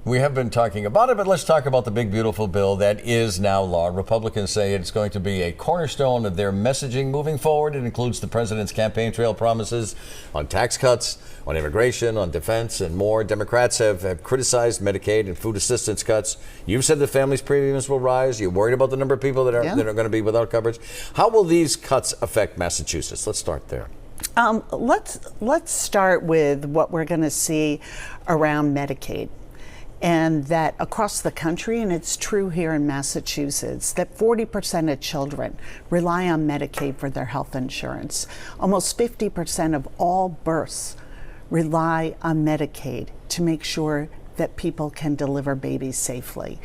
We have been talking about it, but let's talk about the big, beautiful bill that is now law. Republicans say it's going to be a cornerstone of their messaging moving forward. It includes the president's campaign trail promises on tax cuts, on immigration, on defense, and more. Democrats have criticized Medicaid and food assistance cuts. You've said the families' premiums will rise. You're worried about the number of people that are going to be without coverage. How will these cuts affect Massachusetts? Let's start there. Let's start with what we're going to see around Medicaid. And that across the country, and it's true here in Massachusetts, that 40% of children rely on Medicaid for their health insurance. Almost 50% of all births rely on Medicaid to make sure that people can deliver babies safely.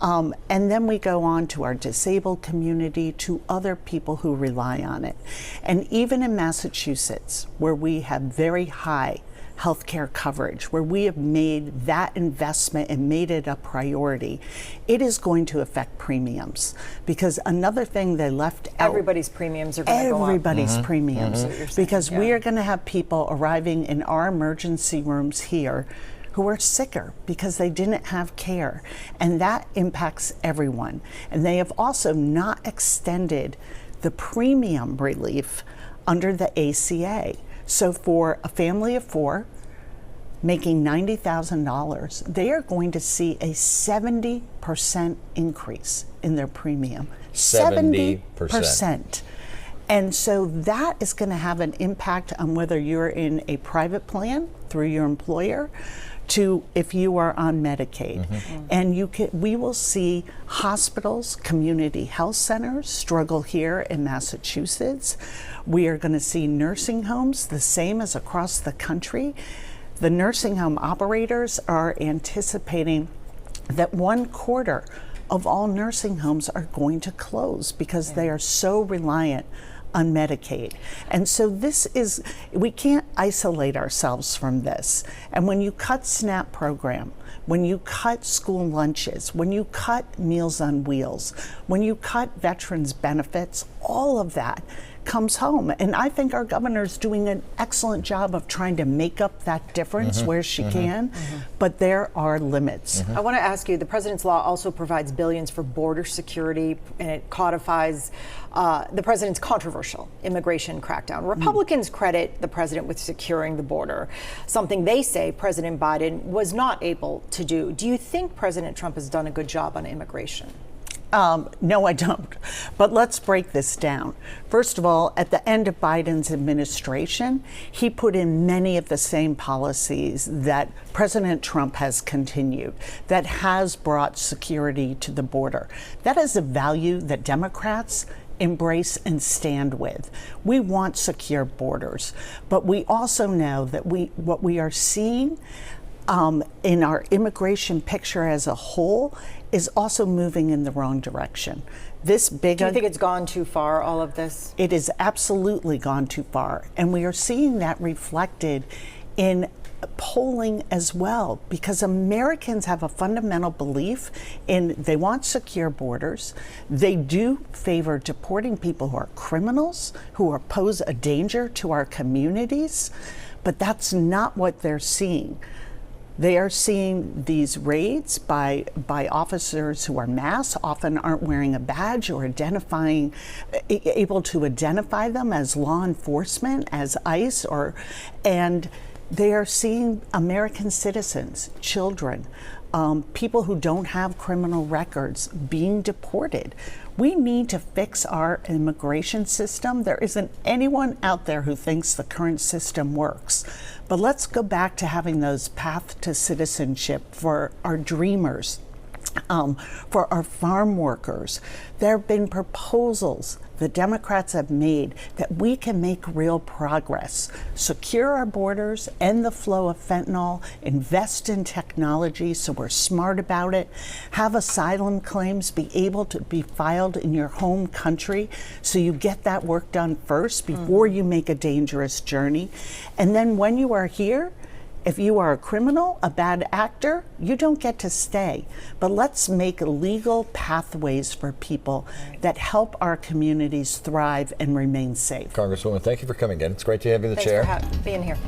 And then we go on to our disabled community, to other people who rely on it. And even in Massachusetts, where we have very high healthcare coverage, where we have made that investment and made it a priority, it is going to affect premiums. Because another thing they left out, everybody's premiums are going to go up. Everybody's premiums. Because we are going to have people arriving in our emergency rooms here who are sicker because they didn't have care. And that impacts everyone. And they have also not extended the premium relief under the ACA. So for a family of four making $90,000, they are going to see a 70% increase in their premium. 70%. And so that is going to have an impact on whether you're in a private plan through your employer to if you are on Medicaid. And we will see hospitals, community health centers struggle here in Massachusetts. We are going to see nursing homes, the same as across the country. The nursing home operators are anticipating that 1/4 of all nursing homes are going to close because they are so reliant on Medicaid. And so we can't isolate ourselves from this. And when you cut SNAP program, when you cut school lunches, when you cut Meals on Wheels, when you cut veterans benefits, all of that comes home. And I think our governor's doing an excellent job of trying to make up that difference where she can, but there are limits. I want to ask you, the president's law also provides billions for border security, and it codifies the president's controversial immigration crackdown. Republicans credit the president with securing the border, something they say President Biden was not able to do. Do you think President Trump has done a good job on immigration? No, I don't. But let's break this down. First of all, at the end of Biden's administration, he put in many of the same policies that President Trump has continued, that has brought security to the border. That is a value that Democrats embrace and stand with. We want secure borders, but we also know that what we are seeing in our immigration picture as a whole is also moving in the wrong direction. Do you think it's gone too far, all of this? It has absolutely gone too far. And we are seeing that reflected in polling as well, because Americans have a fundamental belief in they want secure borders. They do favor deporting people who are criminals, who pose a danger to our communities, but that's not what they're seeing. They are seeing these raids by officers who are masked, often aren't wearing a badge or able to identify them as law enforcement, as ICE, and they are seeing American citizens, children, people who don't have criminal records being deported. We need to fix our immigration system. There isn't anyone out there who thinks the current system works. But let's go back to having those path to citizenship for our dreamers, for our farm workers. There have been proposals the Democrats have made that we can make real progress, secure our borders, end the flow of fentanyl, invest in technology so we're smart about it, have asylum claims be able to be filed in your home country so you get that work done first before you make a dangerous journey. And then when you are here, if you are a criminal, a bad actor, you don't get to stay. But let's make legal pathways for people that help our communities thrive and remain safe. Congresswoman, thank you for coming in. It's great to have you in the chair. Thanks for being here.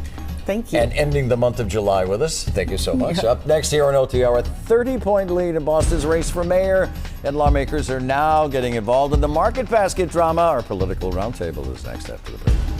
Thank you. And ending the month of July with us. Thank you so much. Up next here on OTR, a 30-point lead in Boston's race for mayor. And lawmakers are now getting involved in the market basket drama. Our political roundtable is next after the break.